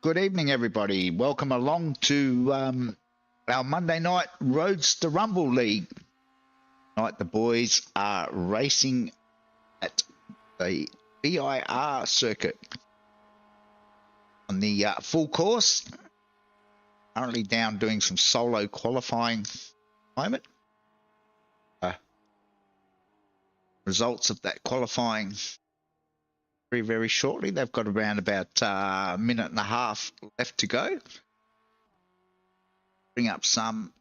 Good evening, everybody. Welcome along to our Monday night Roadster Rumble League. Tonight, the boys are racing at the BIR circuit on the full course. Currently down doing some solo qualifying at the moment. Results of that qualifying very shortly. They've got around about a minute and a half left to go. Bring up some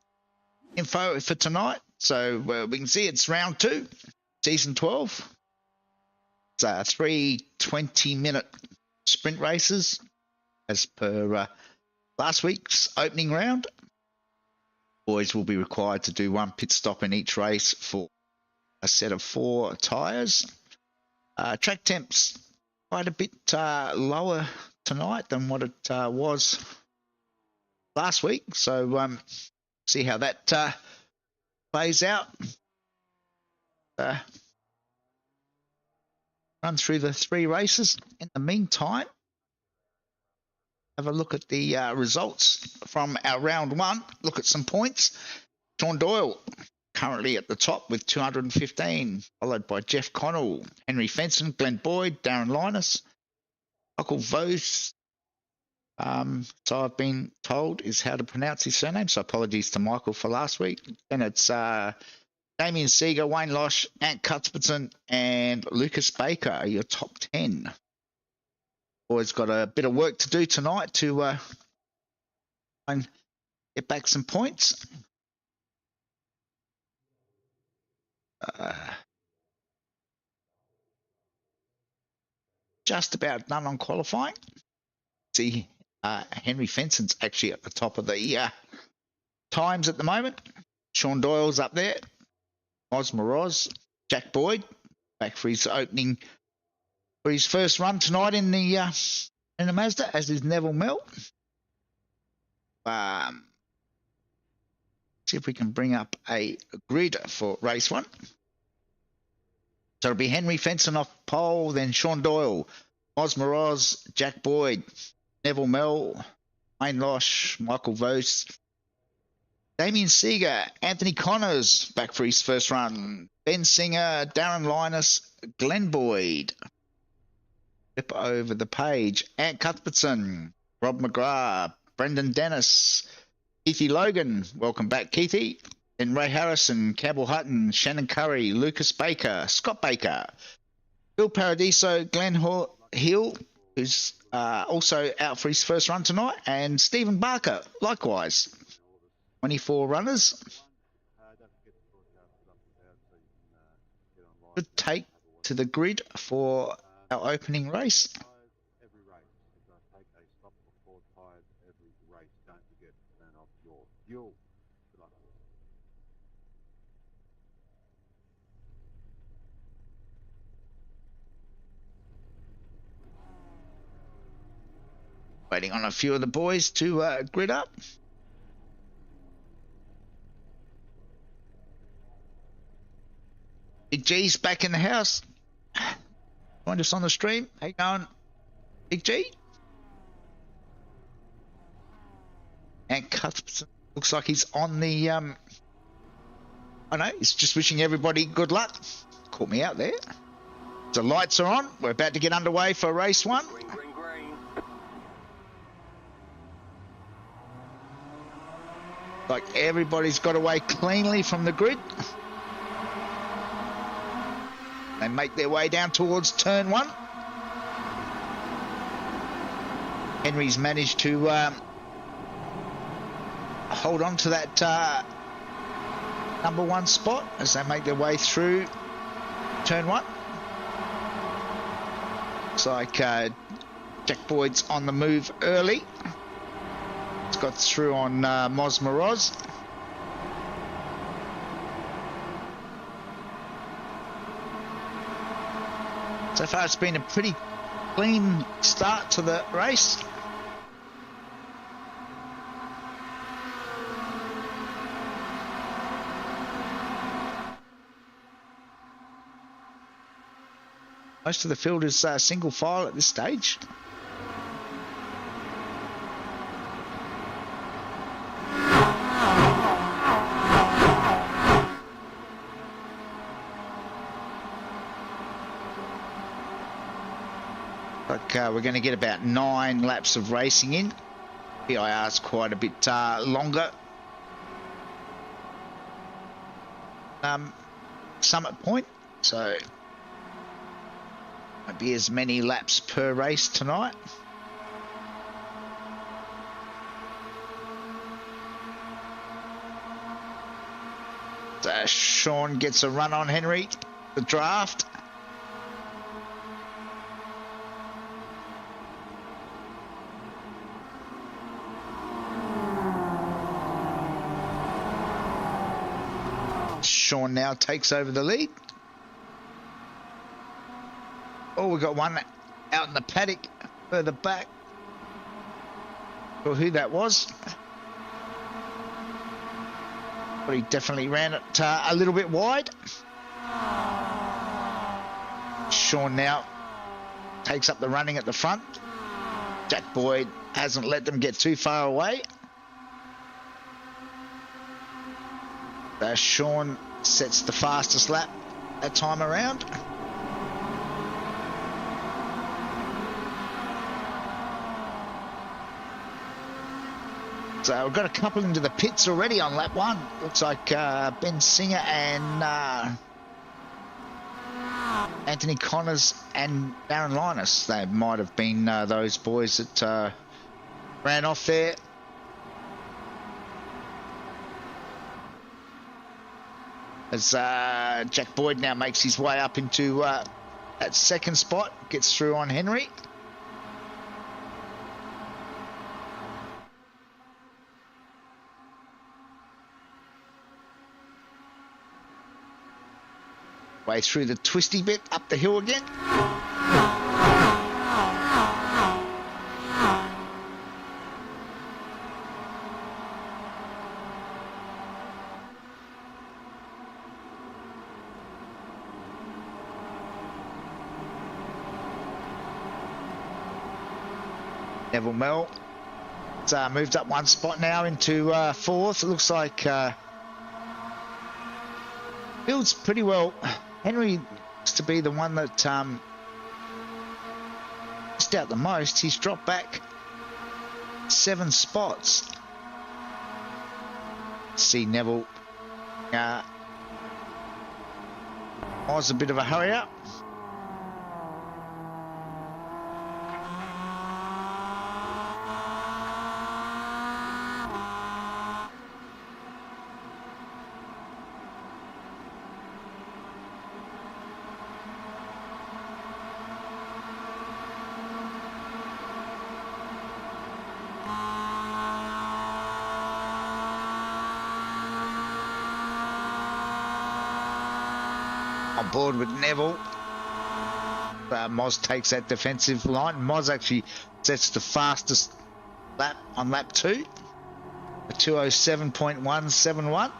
info for tonight. So we can see it's round 2, season 12. It's 3 20-minute sprint races as per last week's opening round. Boys will be required to do one pit stop in each race for a set of 4 tyres. Track temps quite a bit lower tonight than what it was last week. So see how that plays out. Run through the 3 races. In the meantime, have a look at the results from our round 1. Look at some points. Sean Doyle currently at the top with 215, followed by Jeff Connell, Henry Fenson, Glenn Boyd, Darren Linus, Michael Vose. So I've been told is how to pronounce his surname, so apologies to Michael for last week. Then it's Damien Seeger, Wayne Losh, Ant Cuthbertson, and Lucas Baker are your top 10. Boys got a bit of work to do tonight to get back some points. Just about done on qualifying. See, Henry Fenson's actually at the top of the times at the moment. Sean Doyle's up there. Oz Moroz, Jack Boyd back for his opening, for his first run tonight in the Mazda, as is Neville Mill. See if we can bring up a grid for race 1. So it'll be Henry Fenson off pole, then Sean Doyle, Oz Moroz, Jack Boyd, Neville Mell, Wayne Losh, Michael Vose, Damien Seeger, Anthony Connors back for his first run. Ben Singer, Darren Linus, Glenn Boyd. Flip over the page. Ant Cuthbertson, Rob McGrath, Brendan Dennis, Keithy Logan. Welcome back, Keithy. Then Ray Harrison, Campbell Hutton, Shannon Curry, Lucas Baker, Scott Baker, Bill Paradiso, Glenn Hill, who's also out for his first run tonight, and Stephen Barker, likewise. 24 runners. Good take to the grid for our opening race. Waiting on a few of the boys to grid up. Big G's back in the house. Joined us on the stream. How you going, Big G? And Cuthbertson looks like he's on the I know, he's just wishing everybody good luck. Caught me out there. The lights are on. We're about to get underway for race one. Green. Like everybody's got away cleanly from the grid. They make their way down towards turn one. Henry's managed to hold on to that number one spot as they make their way through turn one. Looks like Jack Boyd's on the move early. He's got through on Mosmoroz. So far it's been a pretty clean start to the race. Most of the field is single file at this stage. We're going to get about 9 laps of racing in. PIR's quite a bit longer. Summit point, so won't be as many laps per race tonight. Sean gets a run on Henry, the draft. Sean now takes over the lead. Oh, we got one out in the paddock further back. Not sure who that was. But he definitely ran it a little bit wide. Sean now takes up the running at the front. Jack Boyd hasn't let them get too far away. Sean sets the fastest lap that time around. So we've got a couple into the pits already on lap one. Looks like Ben Singer and Anthony Connors and Darren Linus. They might have been those boys that ran off there. As Jack Boyd now makes his way up into that second spot, gets through on Henry. Way through the twisty bit, up the hill again. Neville Mell It's moved up one spot now into fourth. It looks like builds pretty well. Henry looks to be the one that missed out the most. He's dropped back 7 spots. See Neville. Was a bit of a hurry up. On board with Neville. Moz takes that defensive line. Moz actually sets the fastest lap on lap 2. A 2:07.171.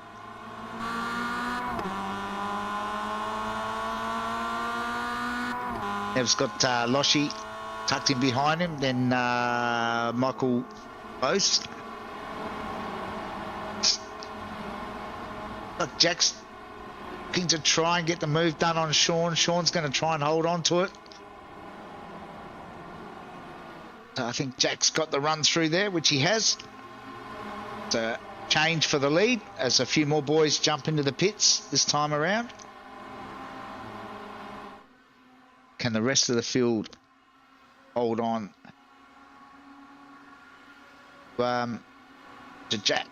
Nev's got Loshi tucked in behind him. Then Michael Bose. Got Jack's looking to try and get the move done on Sean. Sean's going to try and hold on to it. So I think Jack's got the run through there, which he has. It's a change for the lead as a few more boys jump into the pits this time around. Can the rest of the field hold on to Jack?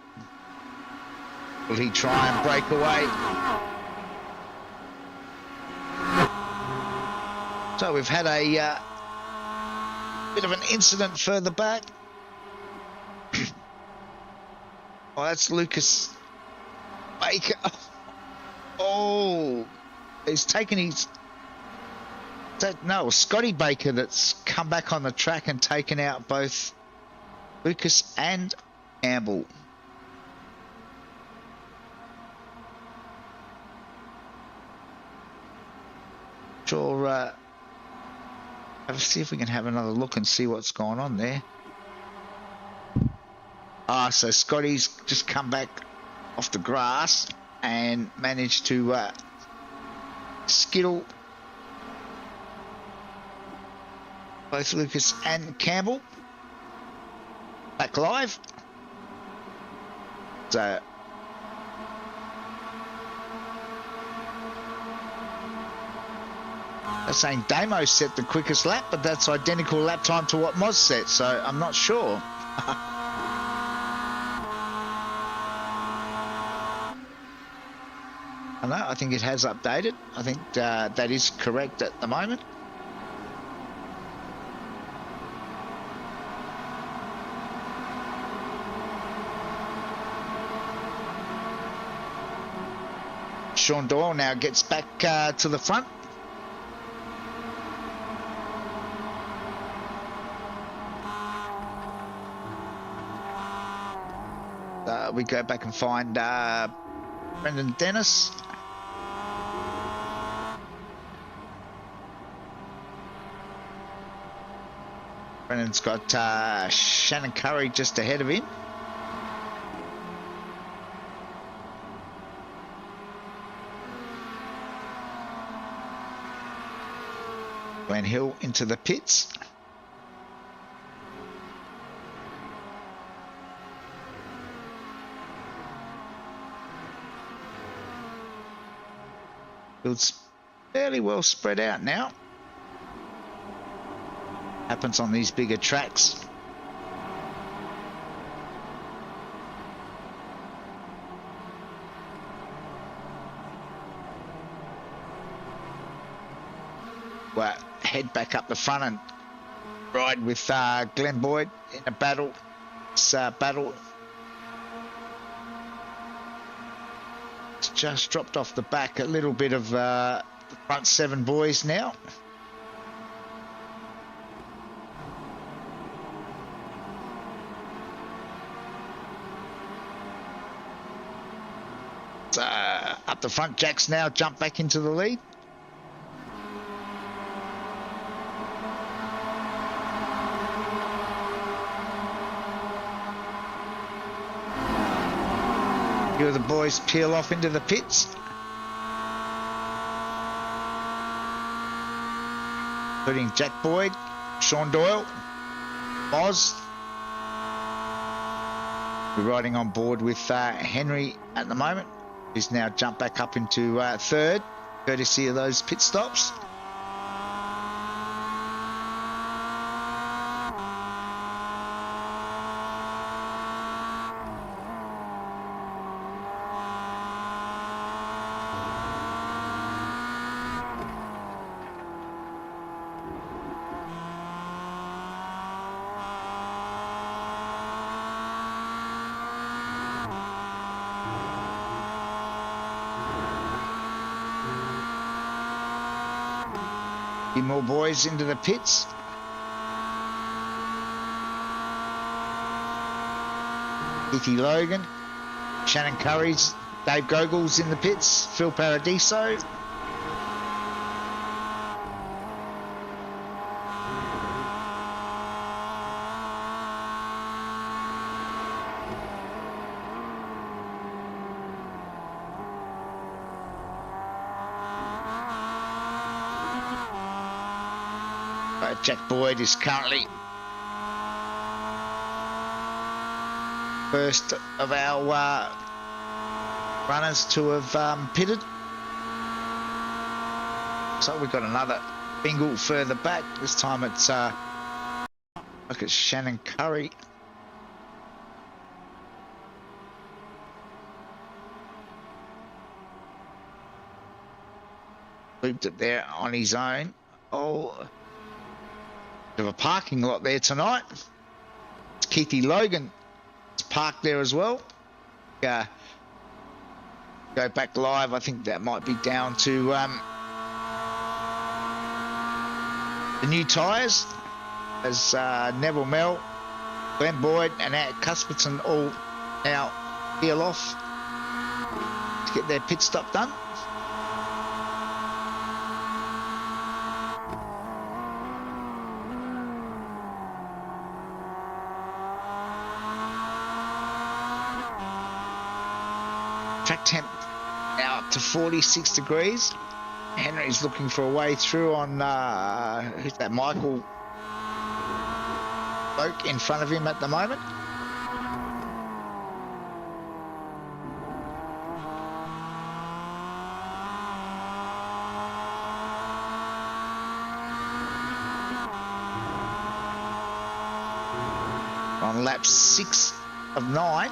Will he try and break away? So we've had a bit of an incident further back. Oh, that's Lucas Baker. Oh, he's taken his... No, Scotty Baker that's come back on the track and taken out both Lucas and Campbell. Sure, let's see if we can have another look and see what's going on there. So Scotty's just come back off the grass and managed to skittle both Lucas and Campbell. Back live. So they're saying Damo set the quickest lap, but that's identical lap time to what Moz set, so I'm not sure. I know, I think it has updated. I think that is correct at the moment. Sean Doyle now gets back to the front. We go back and find Brendan Dennis. Brendan's got Shannon Curry just ahead of him. Glenn Hill into the pits. It's fairly well spread out now. Happens on these bigger tracks. Well, head back up the front and ride with Glenn Boyd in a battle. It's battle. It's just dropped off the back a little bit of the front 7 boys now. Up the front, Jack's now jumped back into the lead. few of the boys peel off into the pits. Including Jack Boyd, Sean Doyle, Moz. We're riding on board with Henry at the moment. He's now jumped back up into third, courtesy of those pit stops. Few more boys into the pits. Keithy Logan, Shannon Curry's, Dave Gogol's in the pits, Phil Paradiso. Jack Boyd is currently first of our runners to have pitted. So we've got another bingle further back. This time it's look at Shannon Curry. Looped it there on his own. Oh, of a parking lot there tonight. It's Keithy Logan. It's parked there as well. Go back live. I think that might be down to the new tyres, as Neville Mell, Glenn Boyd and Cuthbertson all now peel off to get their pit stop done. Track temp now up to 46 degrees. Henry's looking for a way through on who's that, Michael bloke in front of him at the moment. On lap 6 of 9.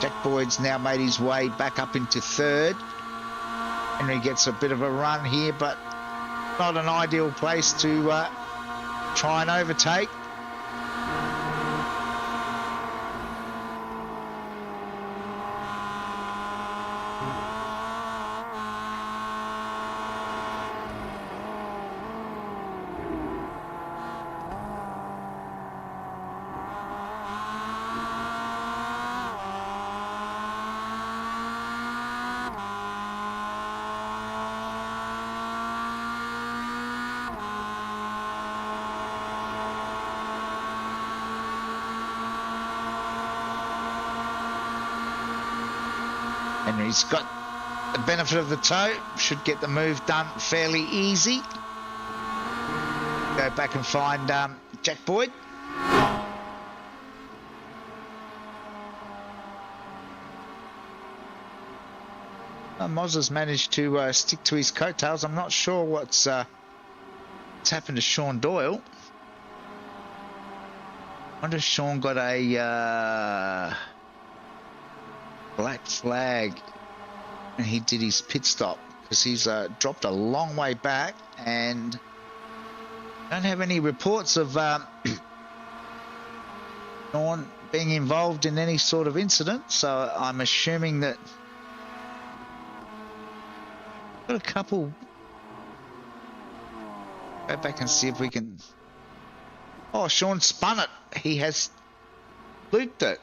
Jack Boyd's now made his way back up into third. Henry gets a bit of a run here, but not an ideal place to try and overtake. Henry's got the benefit of the toe, should get the move done fairly easy. Go back and find Jack Boyd. Moz has managed to stick to his coattails. I'm not sure what's happened to Sean Doyle. I wonder if Sean got a black flag and he did his pit stop, because he's dropped a long way back, and don't have any reports of Sean being involved in any sort of incident, so I'm assuming that got a couple. Go back and see if we can. Oh, Sean spun it. He has looped it.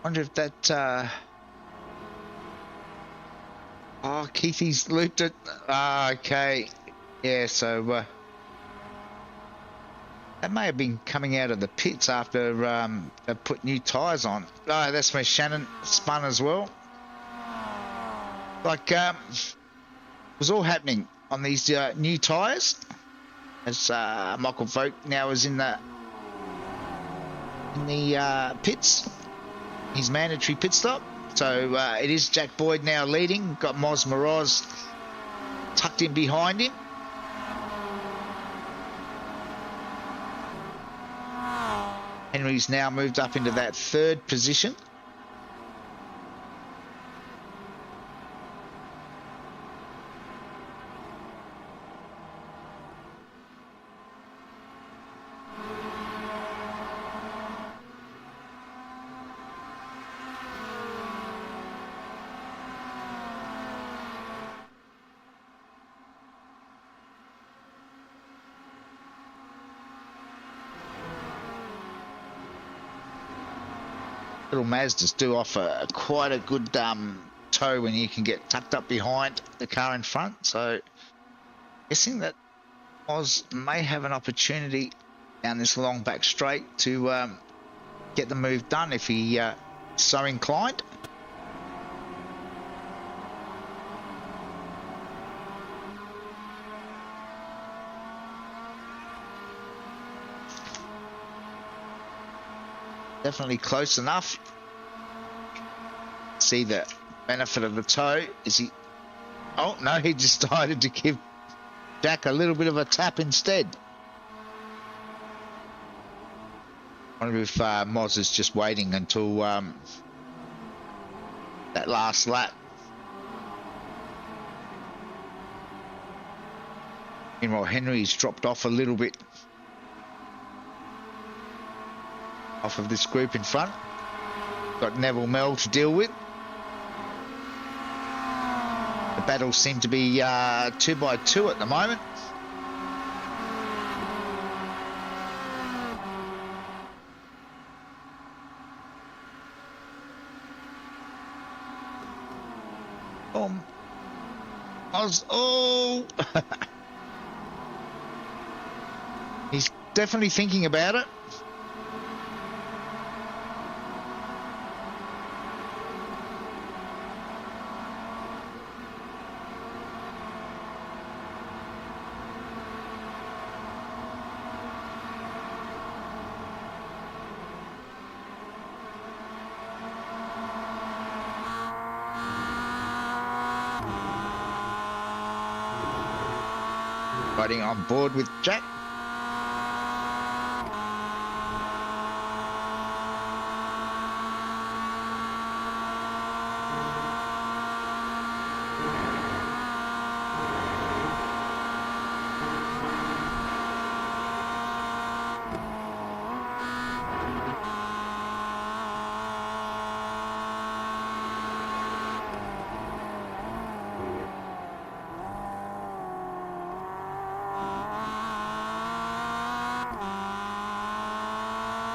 Wonder if that oh, Keithy's looped it. Okay, yeah, so That may have been coming out of the pits after they put new tyres on. Oh, that's where Shannon spun as well. Like, it was all happening on these new tyres. As Michael Vogt now is in the pits, his mandatory pit stop. So it is Jack Boyd now leading. Got Moz Moroz tucked in behind him. Henry's now moved up into that third position. Little Mazdas do offer quite a good tow when you can get tucked up behind the car in front. So guessing that Oz may have an opportunity down this long back straight to get the move done if he so inclined. Definitely close enough. See the benefit of the tow. Is he? Oh no, he decided to give Jack a little bit of a tap instead. I wonder if Moz is just waiting until that last lap. Meanwhile, Henry's dropped off a little bit off of this group in front. Got Neville Mel to deal with. The battles seem to be 2 by 2 at the moment. Oh, he's definitely thinking about it. Riding on board with Jack.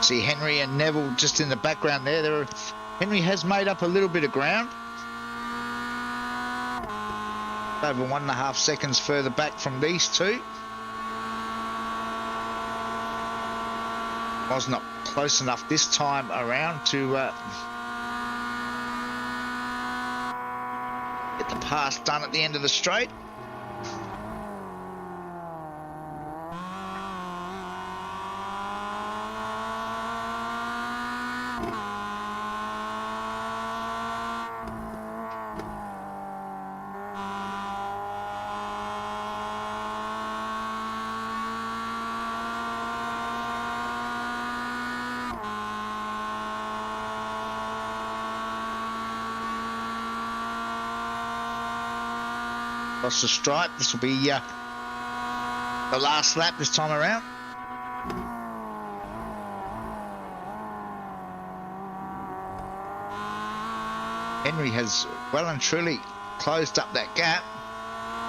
See Henry and Neville just in the background there. Henry has made up a little bit of ground. Over 1.5 seconds further back from these two. Was not close enough this time around to get the pass done at the end of the straight. Across the stripe. This will be the last lap this time around. Henry has well and truly closed up that gap.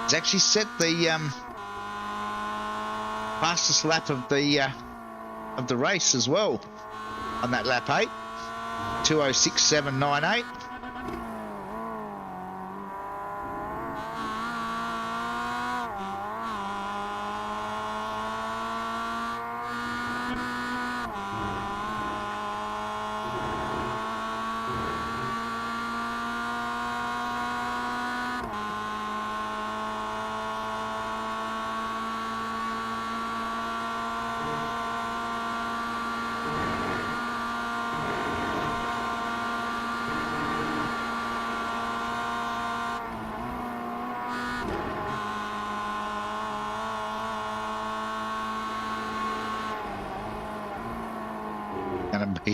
He's actually set the fastest lap of the race as well on that lap 8, 2:06.798.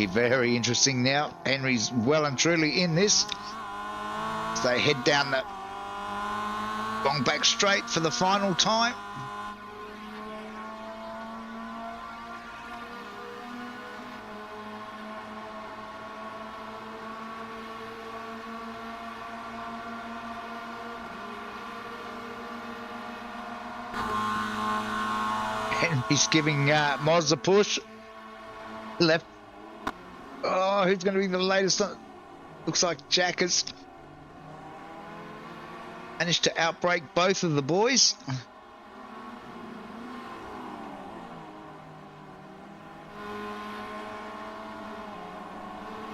be very interesting now. Henry's well and truly in this. As they head down the long back straight for the final time. Henry's giving Moz a push. Left. Oh, who's going to be the latest? Looks like Jack has managed to outbreak both of the boys.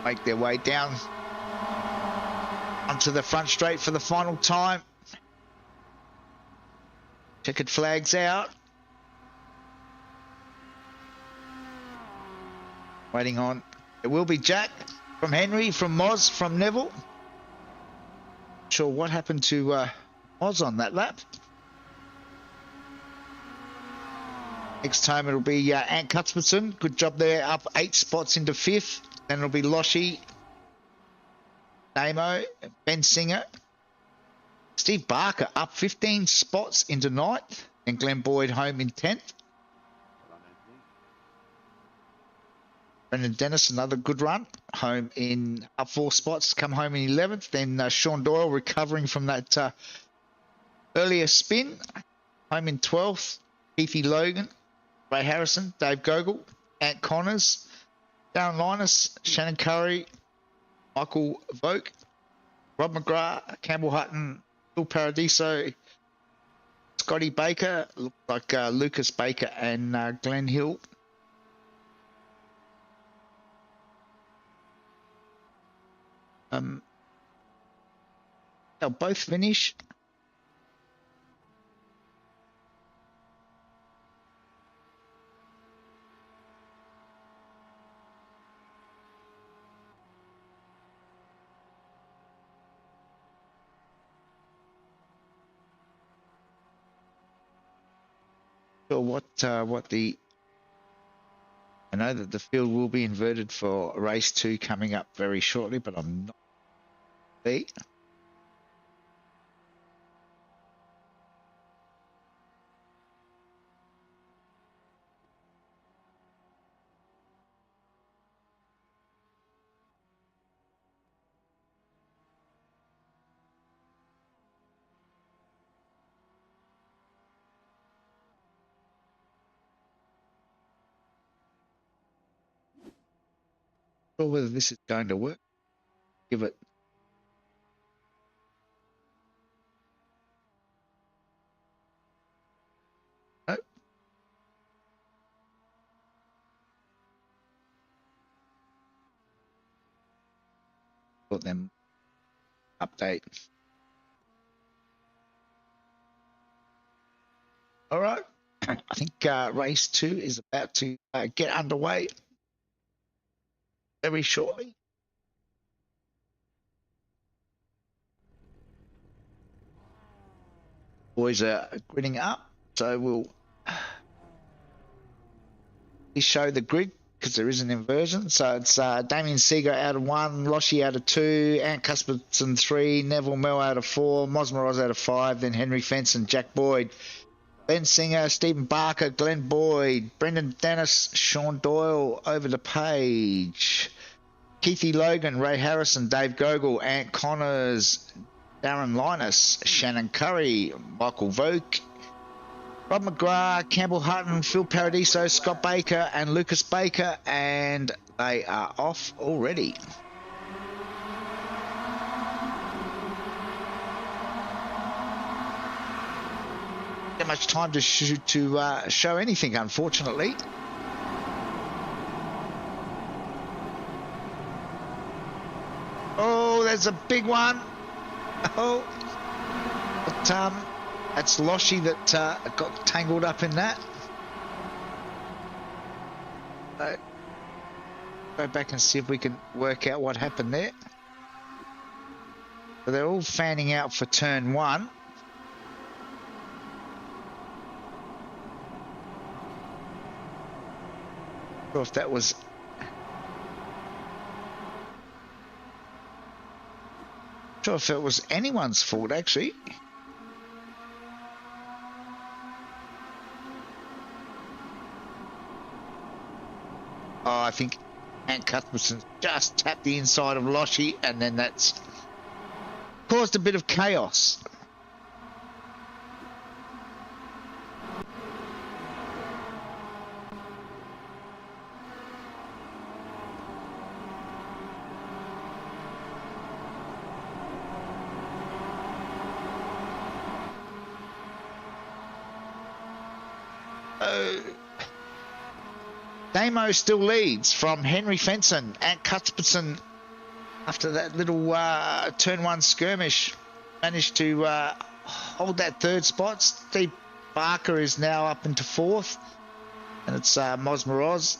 Make their way down onto the front straight for the final time. Checkered flags out. Waiting on. It will be Jack from Henry, from Moz, from Neville. Not sure what happened to Moz on that lap. Next time it'll be Ant Cuthbertson. Good job there, up 8 spots into 5th. Then it'll be Loshi, Damo, Ben Singer. Steve Barker up 15 spots into 9th. And Glenn Boyd home in 10th. Brendan Dennis, another good run, home in up 4 spots, come home in 11th. Then Sean Doyle recovering from that earlier spin, home in 12th. Keithy Logan, Ray Harrison, Dave Gogol, Ant Connors, Darren Linus, Shannon Curry, Michael Voke, Rob McGrath, Campbell Hutton, Phil Paradiso, Scotty Baker, looks like Lucas Baker and Glenn Hill. They'll both finish. Sure what the I know that the field will be inverted for race 2 coming up very shortly, but I'm not there. Sure whether this is going to work. Give it. No. Got them update. All right. I think race 2 is about to get underway very shortly. Boys are grinning up, so we'll show the grid because there is an inversion. So it's Damien Seeger out of 1, Loshi out of 2, Ant Cuthbertson 3, Neville Mel out of 4, Mosmeroz out of 5, then Henry Fenson, Jack Boyd, Ben Singer, Stephen Barker, Glenn Boyd, Brendan Dennis, Sean Doyle over the page, Keithy Logan, Ray Harrison, Dave Gogol, Ant Connors, Darren Linus, Shannon Curry, Michael Voke, Rob McGrath, Campbell Hutton, Phil Paradiso, Scott Baker and Lucas Baker, and they are off already. Not much time to show anything, unfortunately. Oh, there's a big one. Oh, but that's Loshi that got tangled up in that. Go back and see if we can work out what happened there. So they're all fanning out for turn 1. Not sure if that was Sure if it was anyone's fault actually. Oh, I think Ant Cuthbertson just tapped the inside of Loshy, and then that's caused a bit of chaos. Damo still leads from Henry Fenson. Ant Cuthbertson, after that little turn one skirmish, managed to hold that third spot. Steve Barker is now up into fourth, and it's Moz Moroz,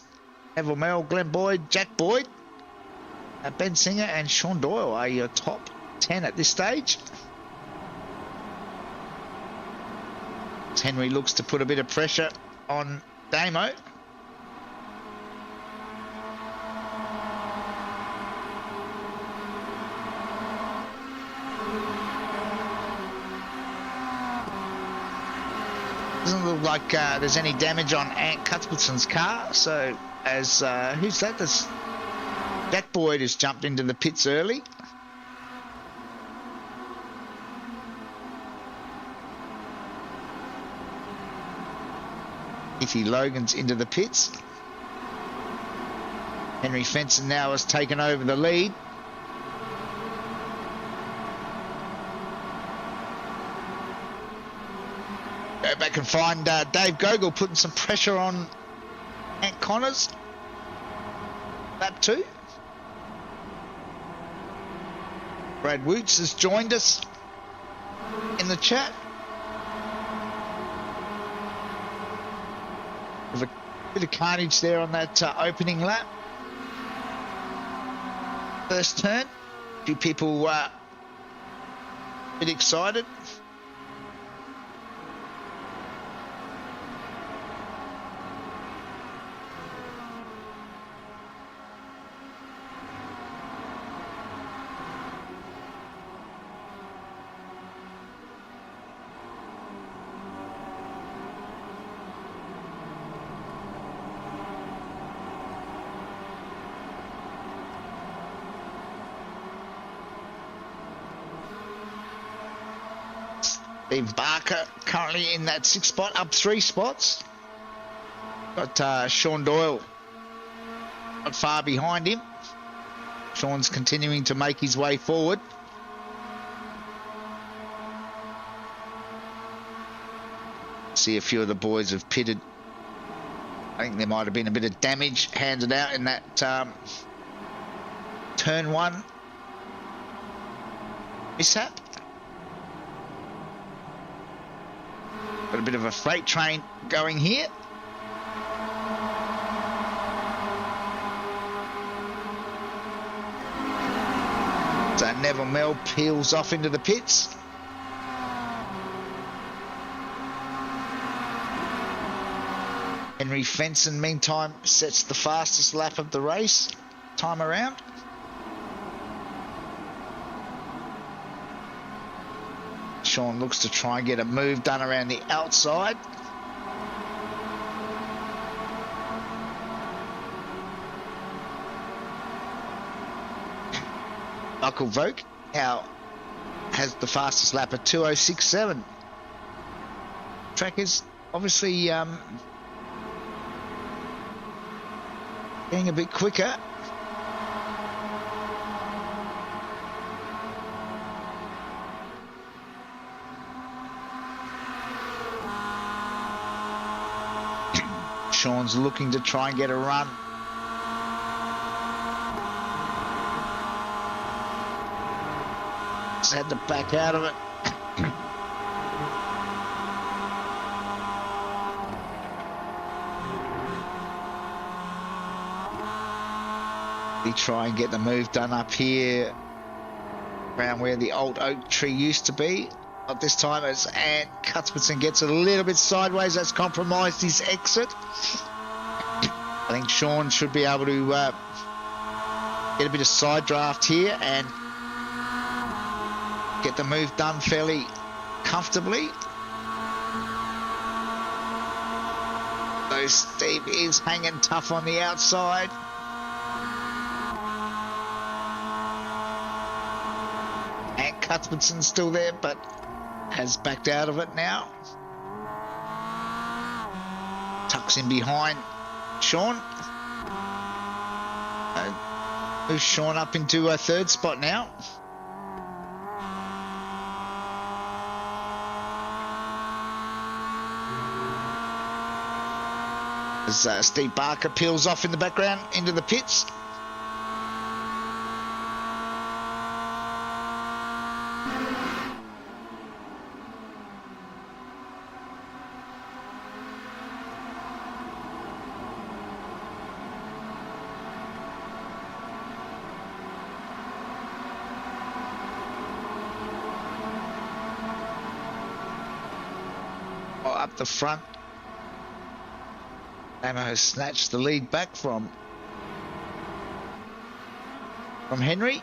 Neville Mel, Glenn Boyd, Jack Boyd, Ben Singer, and Sean Doyle are your top 10 at this stage. Henry looks to put a bit of pressure on Damo. Doesn't look like there's any damage on Ant Cuthbertson's car. So as who's that? Jack Boyd has jumped into the pits early. Ethy Logan's into the pits. Henry Fenson now has taken over the lead. Go back and find Dave Gogol putting some pressure on Ant Connors. Lap 2. Brad Woots has joined us in the chat. With a bit of carnage there on that opening lap. First turn. A few people a bit excited. Steve Barker currently in that 6th spot, up 3 spots. Got Sean Doyle not far behind him. Sean's continuing to make his way forward. See a few of the boys have pitted. I think there might have been a bit of damage handed out in that turn 1 mishap. Got a bit of a freight train going here. So Neville Mel peels off into the pits. Henry Fenson, meantime, sets the fastest lap of the race, time around. Sean looks to try and get a move done around the outside. Michael Vogt now has the fastest lap at 2:06.7. Track is obviously getting a bit quicker. Sean's looking to try and get a run. Just had to back out of it. He try and get the move done up here around where the old oak tree used to be. Not this time, as Ant Cuthbertson gets a little bit sideways. That's compromised his exit. I think Sean should be able to get a bit of side draft here and get the move done fairly comfortably. Though Steve is hanging tough on the outside. And Cuthbertson's still there, but has backed out of it now. Tucks in behind Sean. Moves Sean up into a third spot now. As Steve Barker peels off in the background into the pits. Up the front. Ammo has snatched the lead back from Henry.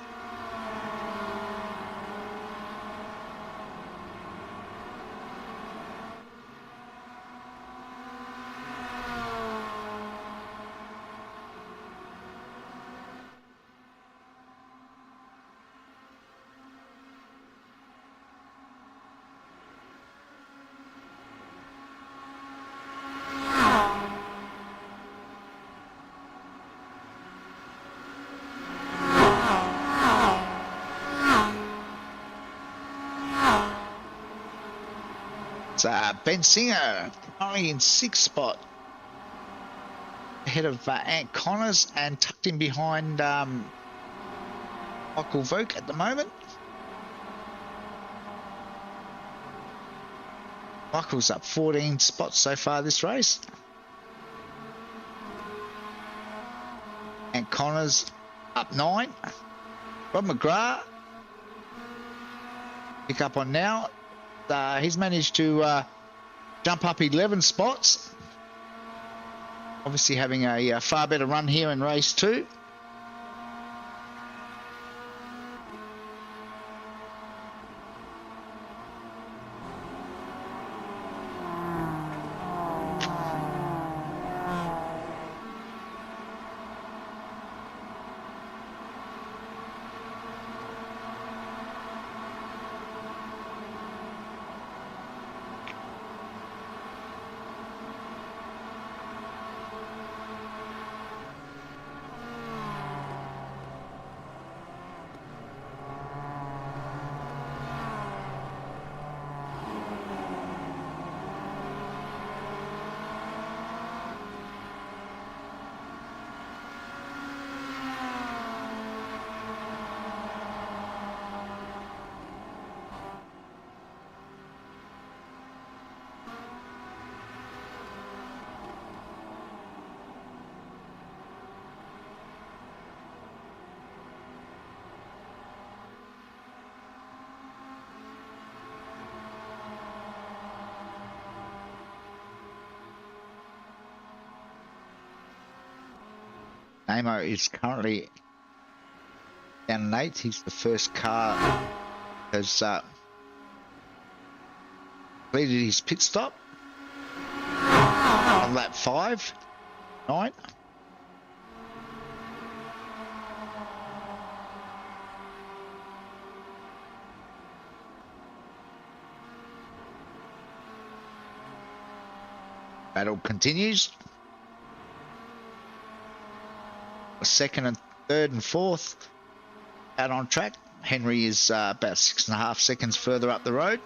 Ben Singer currently in sixth spot, ahead of Ant Connors, and tucked in behind Michael Vogt at the moment. Michael's up 14 spots so far this race. Ant Connors up 9. Rob McGrath pick up on now. He's managed to jump up 11 spots. Obviously having a far better run here in race 2. Namo is currently down an 8. He's the first car has completed his pit stop on lap 5, 9. Battle continues. Second and third and fourth out on track. Henry is about 6.5 seconds further up the road.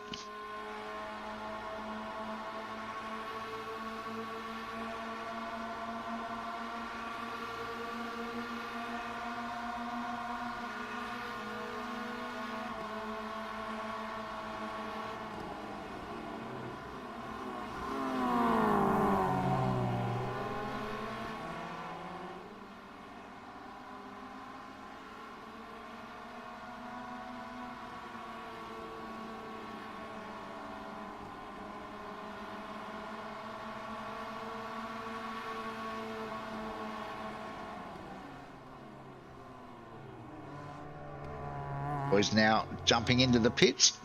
Boys now jumping into the pits.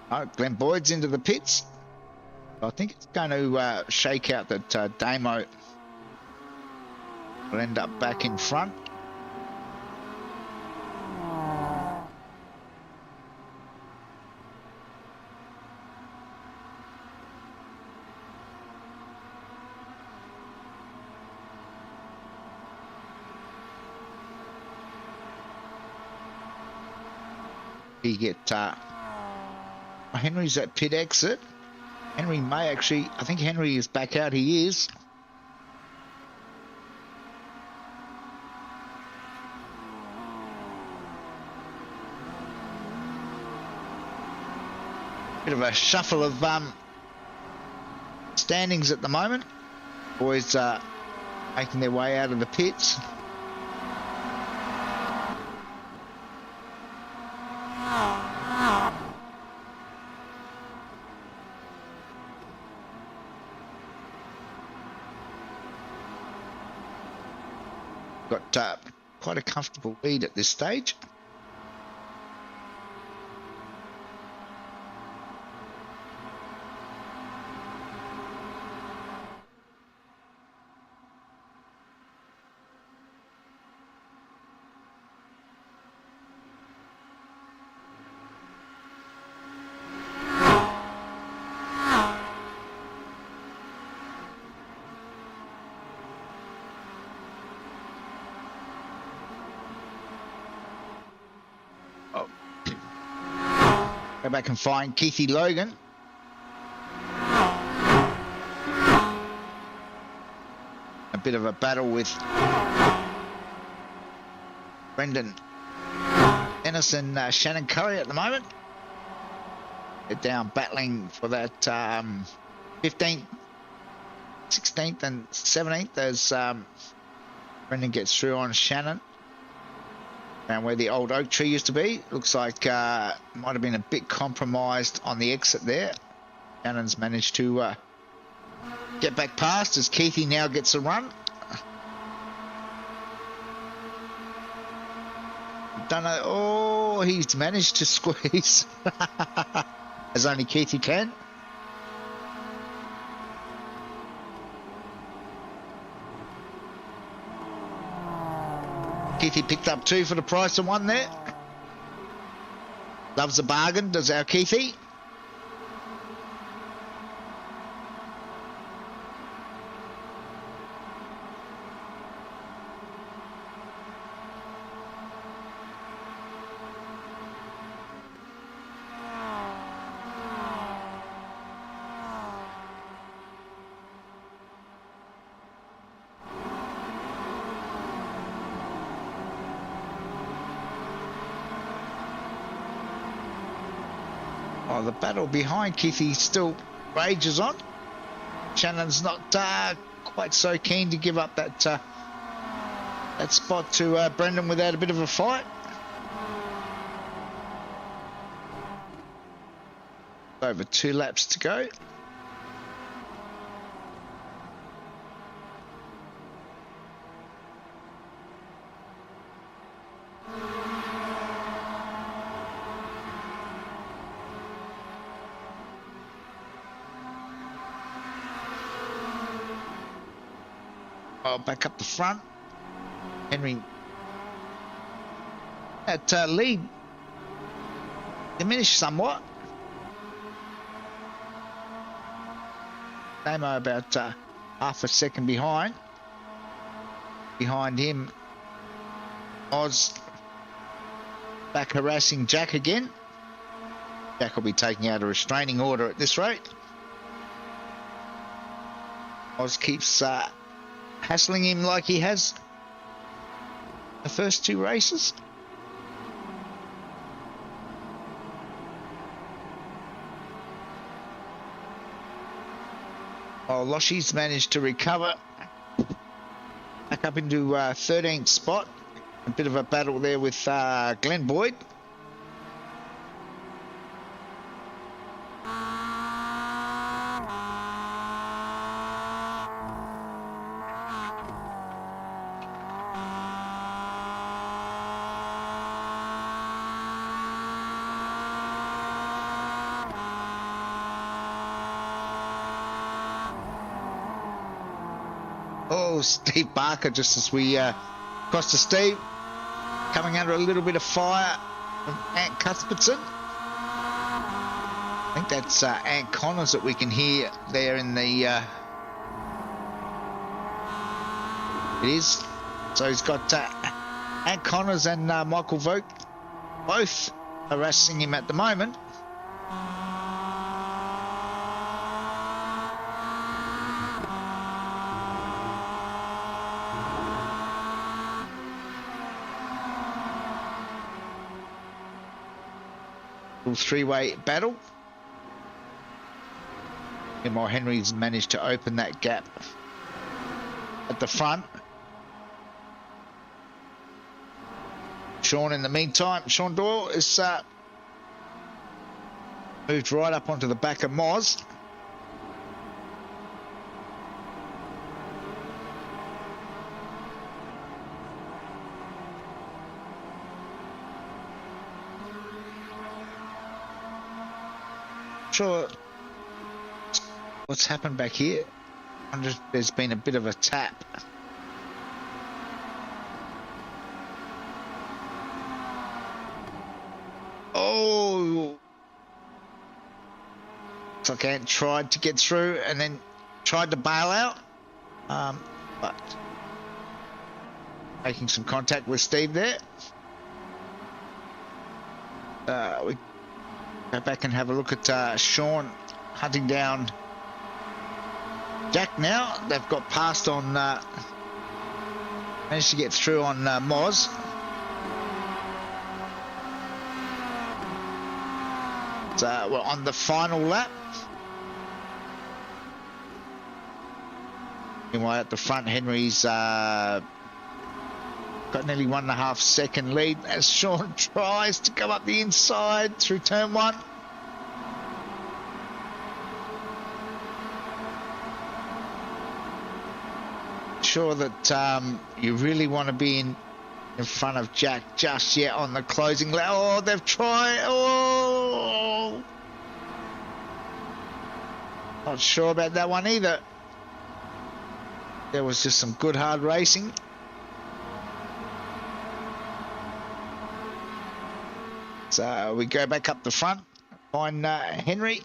Oh, Glenn Boyd's into the pits. I think it's going to shake out that Damo will end up back in front. You get Henry's at pit exit. Henry may actually, I think Henry is back out. He is. Bit of a shuffle of standings at the moment. Boys making their way out of the pits. Got quite a comfortable lead at this stage. Go back and find Keithy Logan. A bit of a battle with Brendan Ennis and Shannon Curry at the moment. They're down battling for that 15th, 16th and 17th as Brendan gets through on Shannon. Around where the old oak tree used to be. Looks like might have been a bit compromised on the exit there. Shannon's managed to get back past as Keithy now gets a run. Don't know. Oh, he's managed to squeeze. As only Keithy can. Keithy picked up 2 for the price of 1 there. Loves a bargain, does our Keithy. Oh, the battle behind Keithy still rages on. Shannon's not quite so keen to give up that that spot to Brendan without a bit of a fight. Over 2 laps to go. Back up the front. Henry. That lead diminished somewhat. Damo about half a second behind. Behind him, Oz back harassing Jack again. Jack will be taking out a restraining order at this rate. Oz keeps hassling him like he has the first 2 races. Oh, Loshy's managed to recover back up into 13th spot. A bit of a battle there with Glenn Boyd. Oh, Steve Barker, just as we cross to Steve, coming under a little bit of fire from Ant Cuthbertson. I think that's Ant Connors that we can hear there in the... it is. So he's got Ant Connors and Michael Vogt both harassing him at the moment. Three-way battle. Meanwhile, Henry's managed to open that gap at the front. Sean, in the meantime, Sean Doyle is moved right up onto the back of Moz. Sure what's happened back here. There's been a bit of a tap. Oh, looks like Ant tried to get through and then tried to bail out, but making some contact with Steve there. We go back and have a look at Sean hunting down Jack now. They've got past on, managed to get through on Moz. So we're on the final lap. Meanwhile, at the front, Henry's got nearly 1.5 second lead as Sean tries to come up the inside through turn one. Sure that you really want to be in front of Jack just yet on the closing lap. Oh, they've tried. Oh, not sure about that one either. There was just some good hard racing. So we go back up the front, find Henry.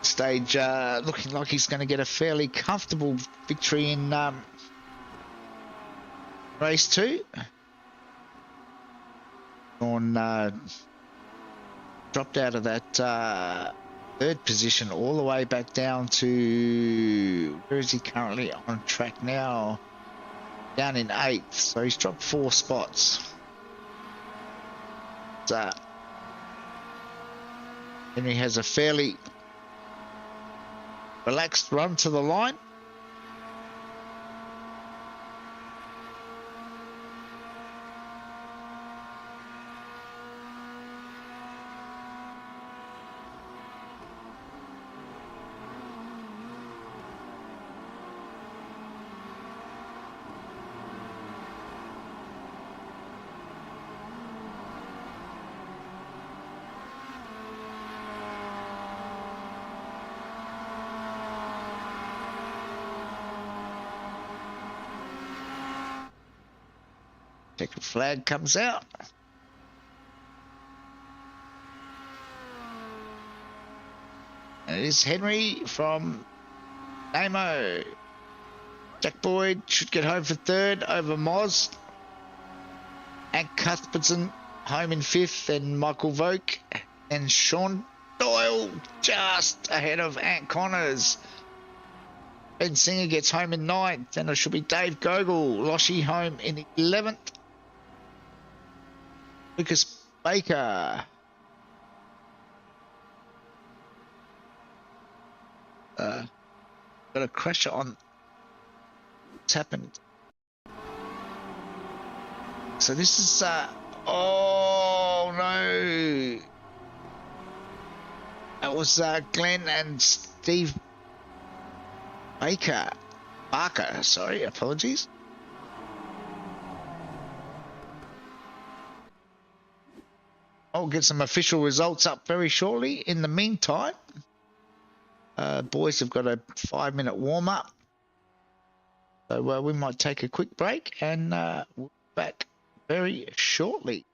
Stage looking like he's going to get a fairly comfortable victory in race 2. On dropped out of that third position all the way back down to, where is he currently on track now? Down in 8th, so he's dropped 4 spots. So Henry has a fairly relaxed run to the line. Checkered flag comes out. And it is Henry from Namo. Jack Boyd should get home for 3rd over Moz. And Cuthbertson home in 5th, and Michael Vogt and Sean Doyle just ahead of Ant Connors. Ben Singer gets home in 9th, and it should be Dave Gogol. Loshi home in 11th. Lucas Baker. Got a crasher on. What's happened? So this is oh no, that was Glenn and Steve Barker, sorry, apologies. I'll get some official results up very shortly. In the meantime, Boys have got a 5-minute warm up. So we might take a quick break and we'll be back very shortly.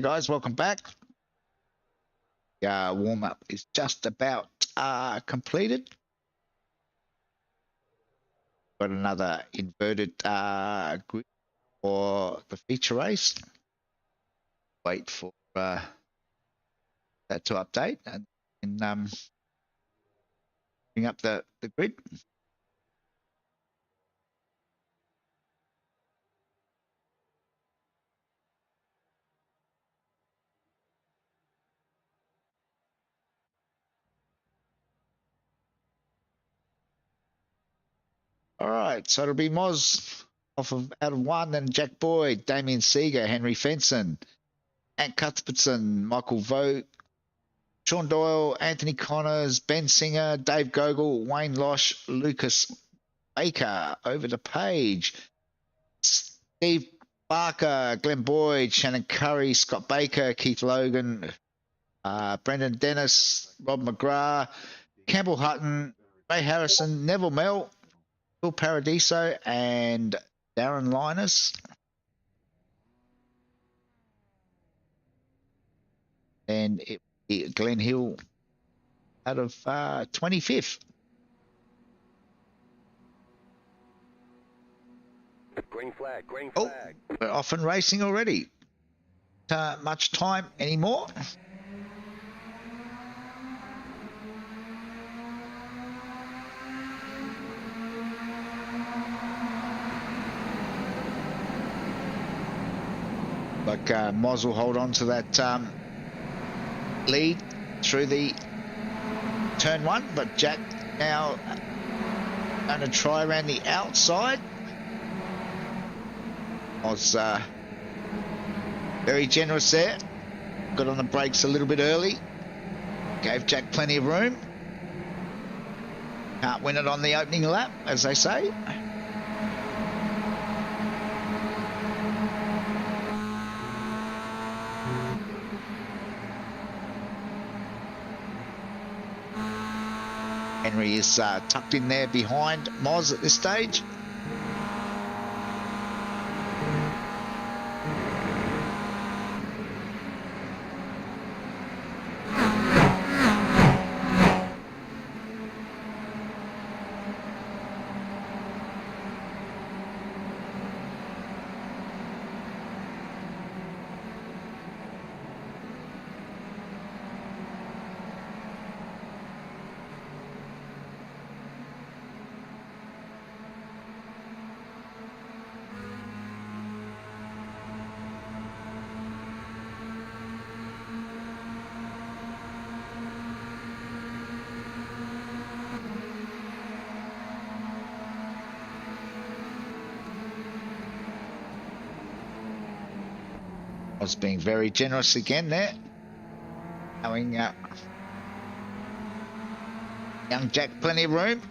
guys, welcome back. Warm-up is just about completed. Got another inverted grid for the feature race. Wait for that to update and bring up the grid. All right, so it'll be Moz out of one, then Jack Boyd, Damien Seeger, Henry Fenson, Ant Cuthbertson, Michael Vogt, Sean Doyle, Anthony Connors, Ben Singer, Dave Gogol, Wayne Losh, Lucas Baker. Over the page, Steve Barker, Glenn Boyd, Shannon Curry, Scott Baker, Keith Logan, Brendan Dennis, Rob McGrath, Campbell Hutton, Ray Harrison, Neville Mell, Phil Paradiso, and Darren Linus. And Glenn Hill out of 25th. Green flag, green flag. Oh, we're off and racing already. Not much time anymore. Like Moz will hold on to that lead through the turn one, but Jack now going to try around the outside. Was very generous there. Got on the brakes a little bit early. Gave Jack plenty of room. Can't win it on the opening lap, as they say. Henry is tucked in there behind Moz at this stage. Was being very generous again there, allowing young Jack plenty of room.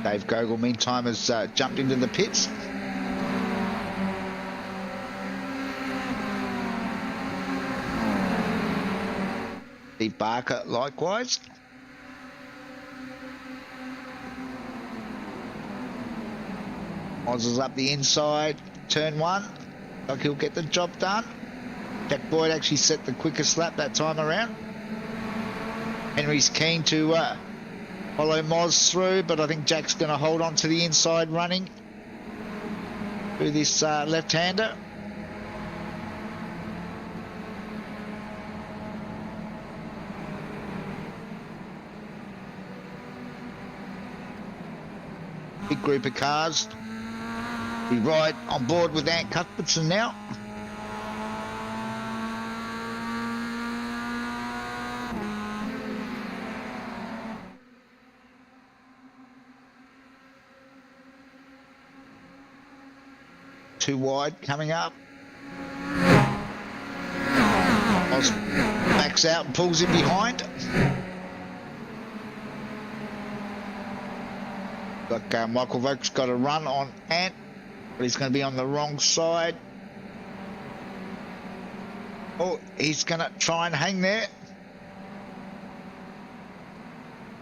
Dave Gogol, meantime, has jumped into the pits. Steve Barker likewise. Oz is up the inside, turn one. Like he'll get the job done. Jack Boyd actually set the quickest lap that time around. Henry's keen to follow Moz through, but I think Jack's going to hold on to the inside running through this left-hander. Big group of cars. We ride on board with Ant Cuthbertson now. Too wide coming up. Oz backs out and pulls in behind. Like Michael Vogt's got a run on Ant, but he's going to be on the wrong side. Oh, he's going to try and hang there.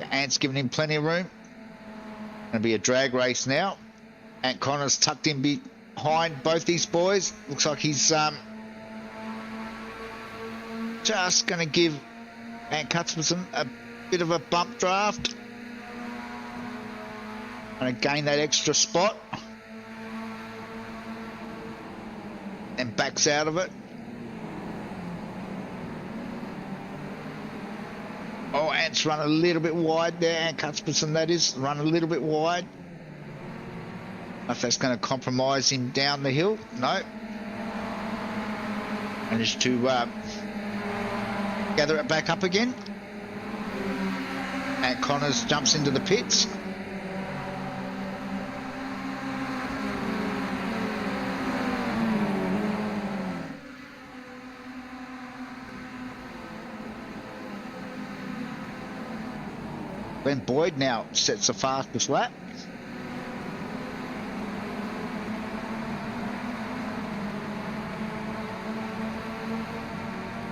Ant's giving him plenty of room. Going to be a drag race now. Ant Connor's tucked in behind both these boys. Looks like he's just going to give Ant Cuthbertson a bit of a bump draft. Going to gain that extra spot. And backs out of it. Oh, Ant's run a little bit wide there. Ant Cuthbertson, that is, run a little bit wide. If that's going to compromise him down the hill. No. Managed to gather it back up again. And Connors jumps into the pits. Glenn Boyd now sets the fastest lap.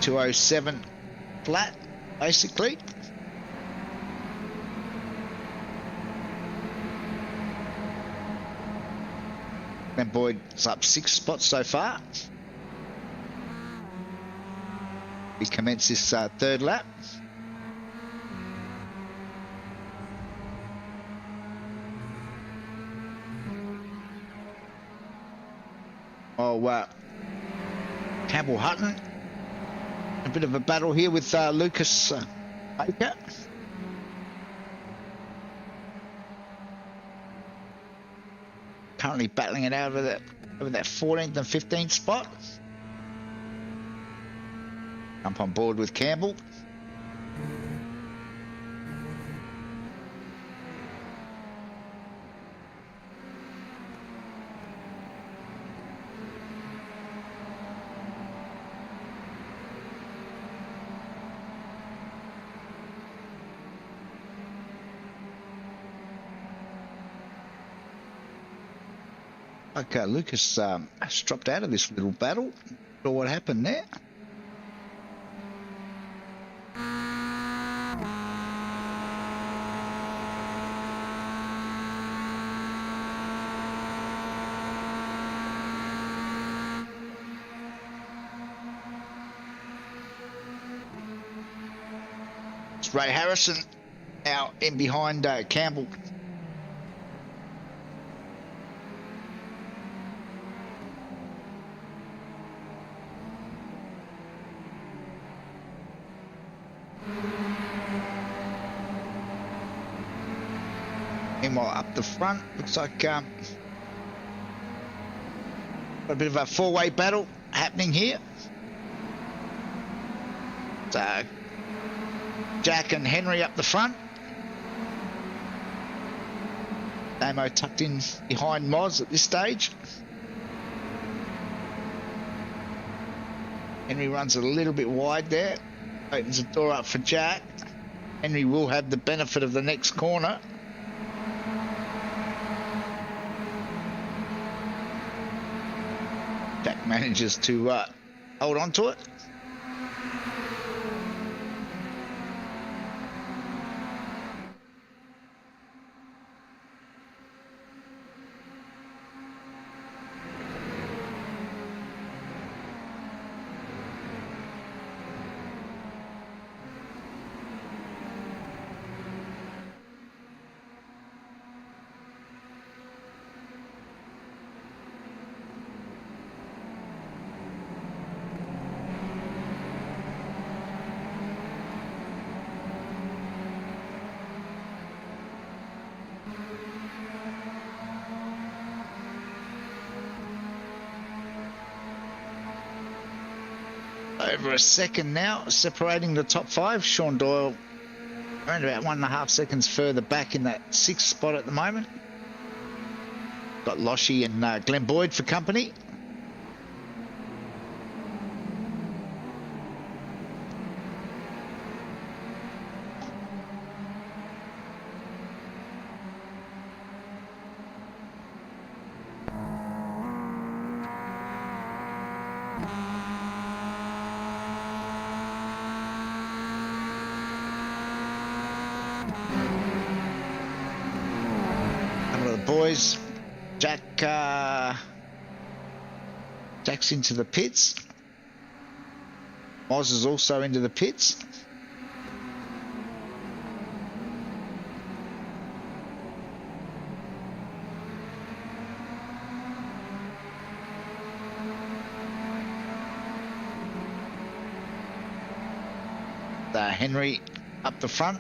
.207 flat, basically. Glenn Boyd's up 6 spots so far. We commence this third lap. Oh, Campbell Hutton. A bit of a battle here with Lucas Baker. Currently battling it out over that 14th and 15th spot. Jump on board with Campbell. Okay, Lucas has dropped out of this little battle. Not sure what happened there. It's Ray Harrison now in behind Campbell. Meanwhile, up the front, looks like got a bit of a four-way battle happening here. So, Jack and Henry up the front. Damo tucked in behind Moz at this stage. Henry runs a little bit wide there. Opens the door up for Jack. Henry will have the benefit of the next corner. Jack manages to hold on to it. Over a second now, separating the top five. Sean Doyle around about 1.5 seconds further back in that 6th spot at the moment. Got Loshi and Glenn Boyd for company. boys. Jack's into the pits. Moz is also into the pits. Henry up the front.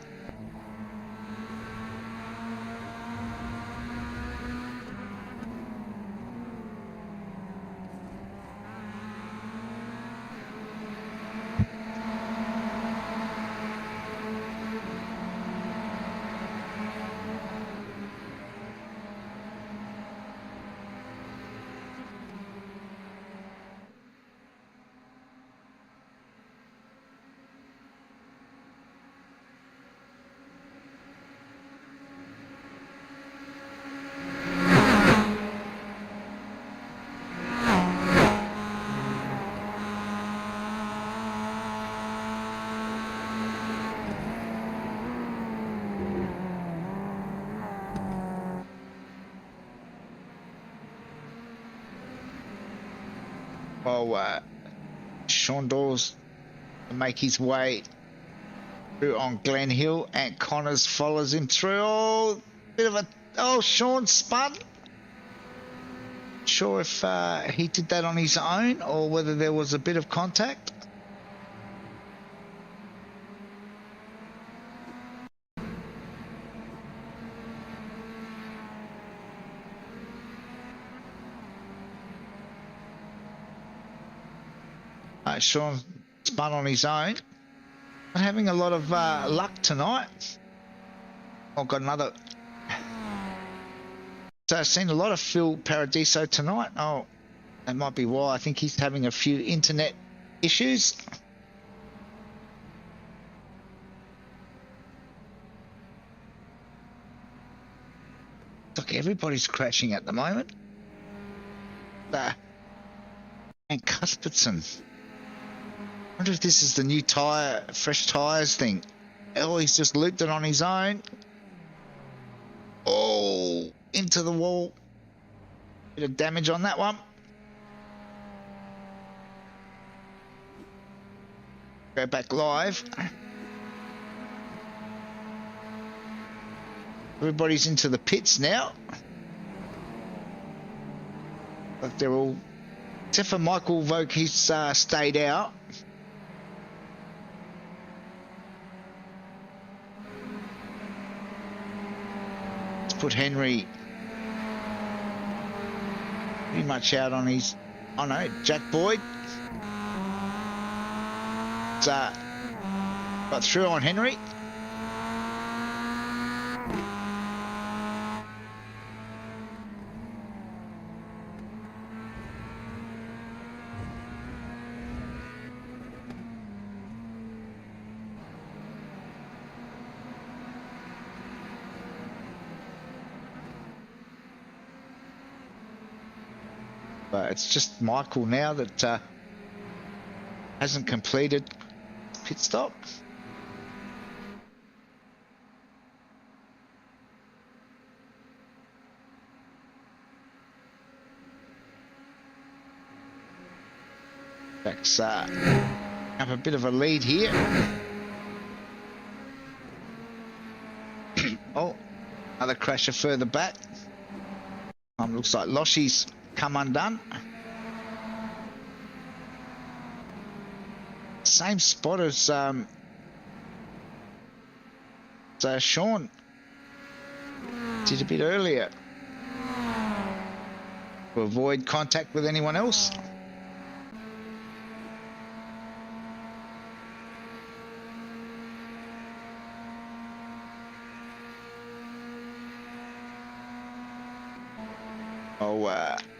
While Sean Dawes make his way through on Glen Hill, and Connors follows him through. Oh, bit of a Sean spun. Sure if he did that on his own or whether there was a bit of contact. Sean spun on his own. Not having a lot of luck tonight. I've got another. So I've seen a lot of Phil Paradiso tonight. Oh, that might be why. I think he's having a few internet issues. Look, everybody's crashing at the moment. And Cuthbertson. I wonder if this is the new fresh tyres thing. Oh, he's just looped it on his own. Oh, into the wall. Bit of damage on that one. Go back live. Everybody's into the pits now. But they're all, except for Michael Vogt, he's stayed out. Let's put Henry pretty much out on his, oh no, Jack Boyd. Got through on Henry. But it's just Michael now that hasn't completed pit stop. Jack's up a bit of a lead here. Oh, another crasher further back. Looks like Loshy's come undone. Same spot as Sean did a bit earlier to avoid contact with anyone else.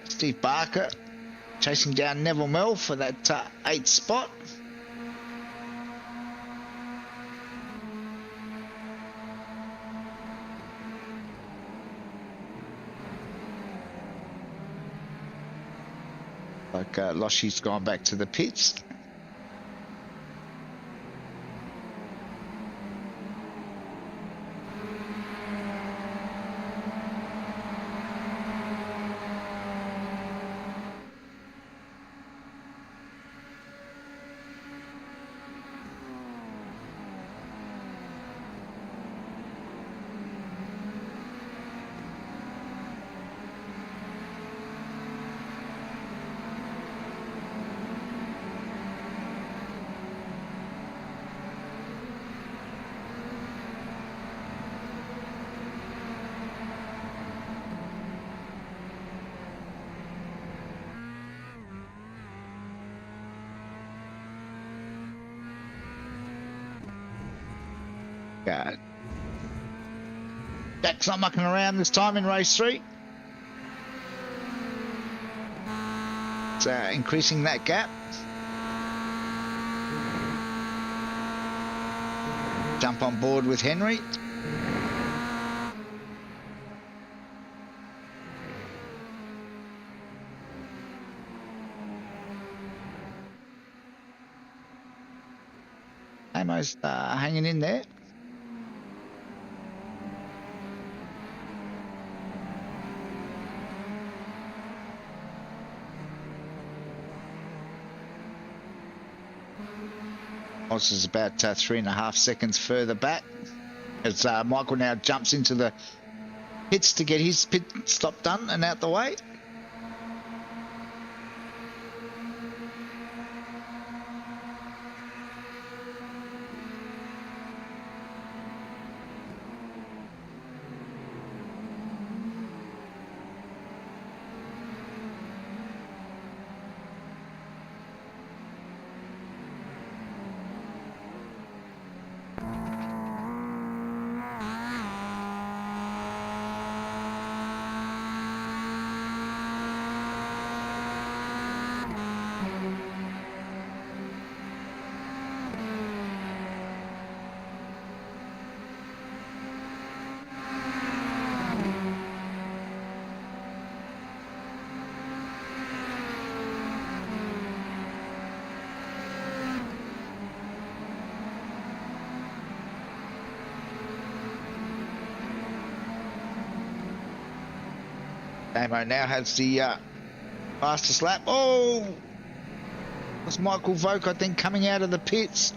Steve Barker chasing down Neville Mell for that 8th spot. Like Loshy's gone back to the pits. God. Jack's not mucking around this time in race 3. It's increasing that gap. Jump on board with Henry. Almost hanging in there. Oz is about 3.5 seconds further back as Michael now jumps into the pits to get his pit stop done and out the way. Damo now has the fastest lap. Oh! That's Michael Voke, I think, coming out of the pits.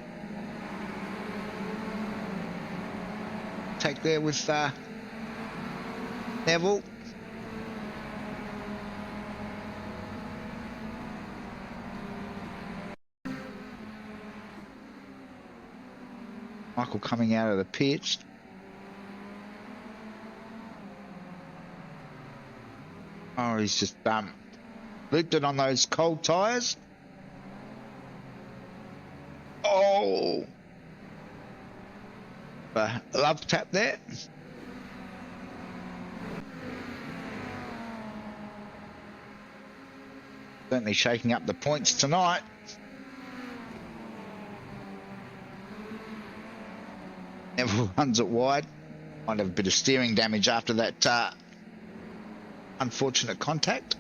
Take there with Neville. Michael coming out of the pits. Oh, he's just looped it on those cold tyres. Oh! Love tap there. Certainly shaking up the points tonight. Neville runs it wide. Might have a bit of steering damage after that unfortunate contact.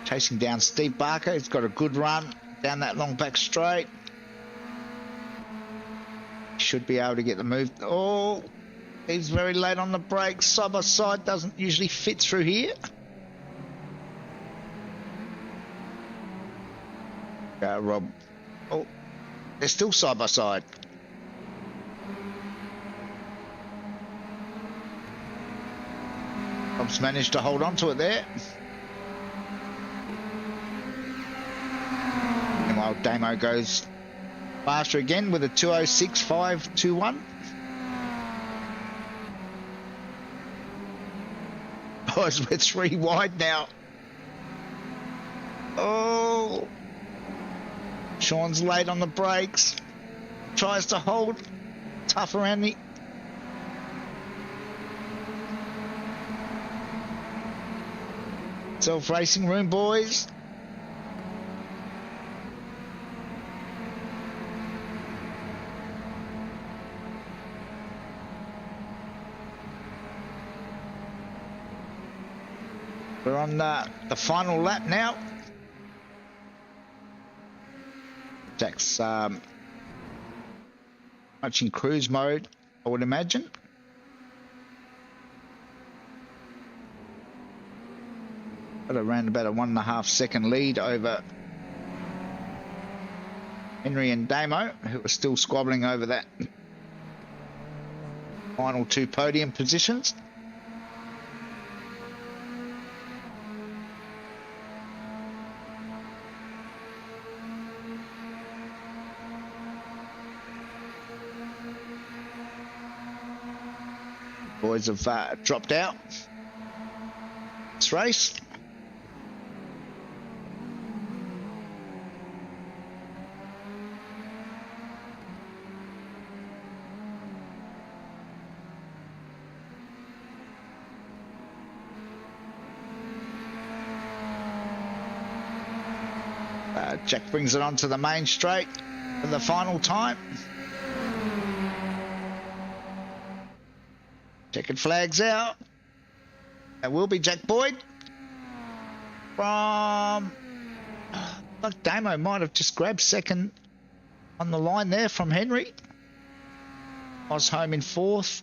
Chasing down Steve Barker. He's got a good run down that long back straight. Should be able to get the move. Oh, he's very late on the brakes. Side by side doesn't usually fit through here. Rob. Oh, they're still side by side. Rob's managed to hold on to it there. Meanwhile, Damo goes faster again with a 2:06.521. Oh, we're 3 wide now. Oh, Sean's late on the brakes. Tries to hold. Tough around the... Self-racing room, boys. We're on the final lap now. Jack's much in cruise mode, I would imagine. Got around about a 1.5 second lead over Henry and Damo, who are still squabbling over that final 2 podium positions. Boys have dropped out this race. Jack brings it onto the main straight for the final time. Checkered flags out. That will be Jack Boyd from... Like Damo might have just grabbed second on the line there from Henry. Was home in fourth.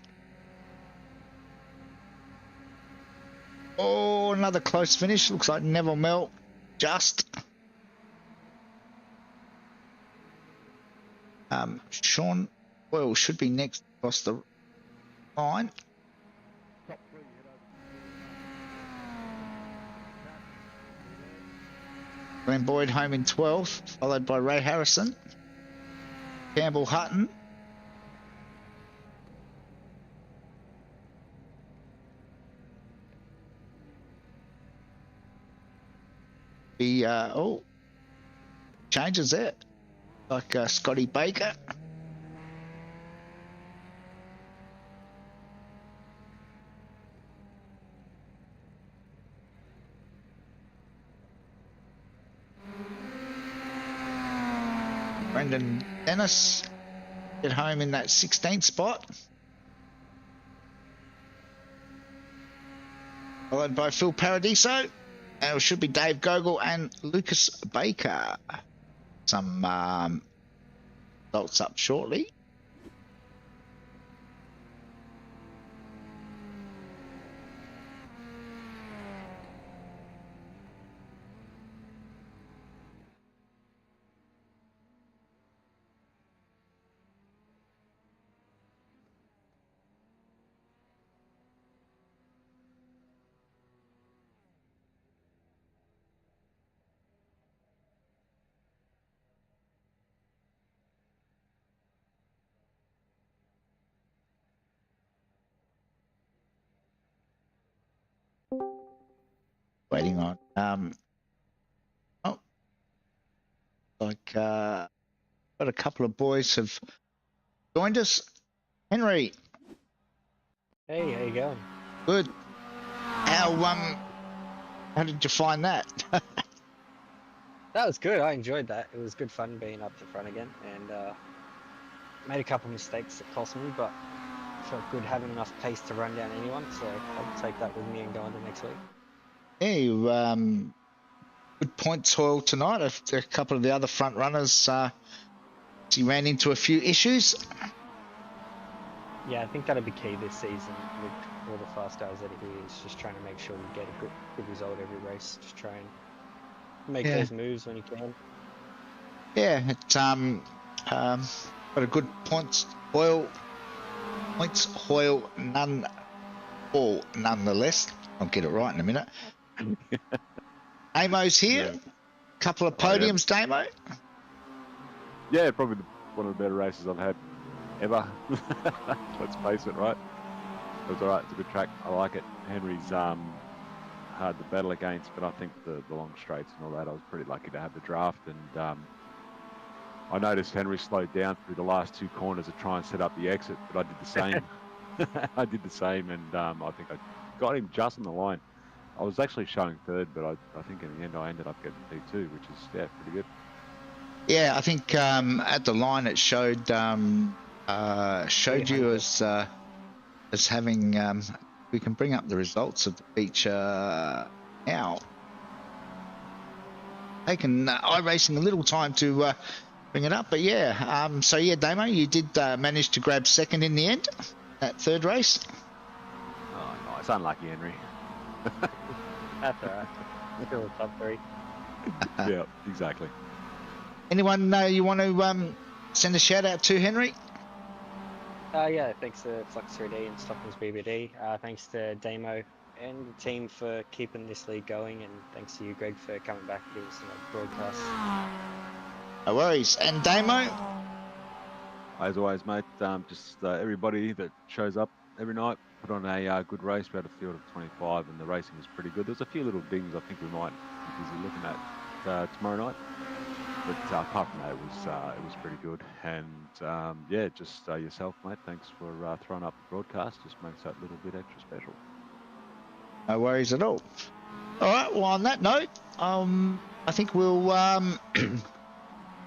Oh, another close finish. Looks like Neville Mel just... Sean Boyle should be next across the line. Glenn Boyd home in 12th, followed by Ray Harrison, Campbell Hutton, changes there. Like Scotty Baker. Brendan Dennis get home in that 16th spot. Followed by Phil Paradiso. And it should be Dave Gogol and Lucas Baker. Some results up shortly. Waiting on got a couple of boys have joined us. Henry. Hey, how you going? Good. How did you find that? That was good. I enjoyed that. It was good fun being up the front again, and made a couple of mistakes that cost me, but felt good having enough pace to run down anyone, so I'll take that with me and go on to next week. Yeah, you good point toil tonight. A couple of the other front runners he ran into a few issues. Yeah, I think that'll be key this season with all the fast guys that it is, just trying to make sure you get a good result every race. Just try and make those moves when you can. Yeah, it's got a good points Hoyle none all nonetheless. I'll get it right in a minute. Damo's here. Yeah. Couple of podiums, Damo. Yeah, probably one of the better races I've had ever. Let's face it, right? It was alright, it's a good track. I like it. Henry's hard to battle against, but I think the long straights and all that, I was pretty lucky to have the draft. And I noticed Henry slowed down through the last two corners to try and set up the exit, but I did the same. I did the same, and I think I got him just on the line. I was actually showing third, but I think in the end I ended up getting P2, which is pretty good. Yeah, I think at the line it showed you as having. We can bring up the results of the feature now. Taken iRacing a little time to bring it up, but yeah. So yeah, Damo, you did manage to grab second in the end, that third race. Oh, nice. Unlucky, Henry. That's alright. Still a top three. Yeah, exactly. Anyone you want to send a shout out to, Henry? Yeah, thanks to Flux 3D and Stockman's BBD. Thanks to Damo and the team for keeping this league going, and thanks to you, Greg, for coming back to give us a broadcast. No worries. And Damo? As always, mate, just everybody that shows up every night, put on a good race. We had a field of 25 and the racing was pretty good. There's a few little things I think we might be busy looking at tomorrow night. But apart from that, it was pretty good. And yeah, just yourself, mate, thanks for throwing up the broadcast. Just makes that little bit extra special. No worries at all. All right, well, on that note, I think we'll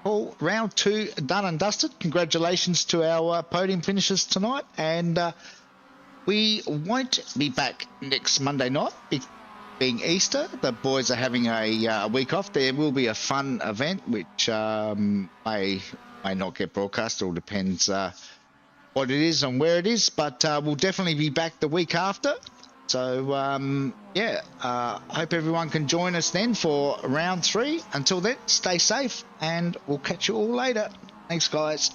call round 2 done and dusted. Congratulations to our podium finishers tonight, and we won't be back next Monday night, being Easter. The boys are having a week off. There will be a fun event which may not get broadcast. It all depends what it is and where it is, but we'll definitely be back the week after. So yeah, hope everyone can join us then for round 3. Until then, stay safe and we'll catch you all later. Thanks, guys.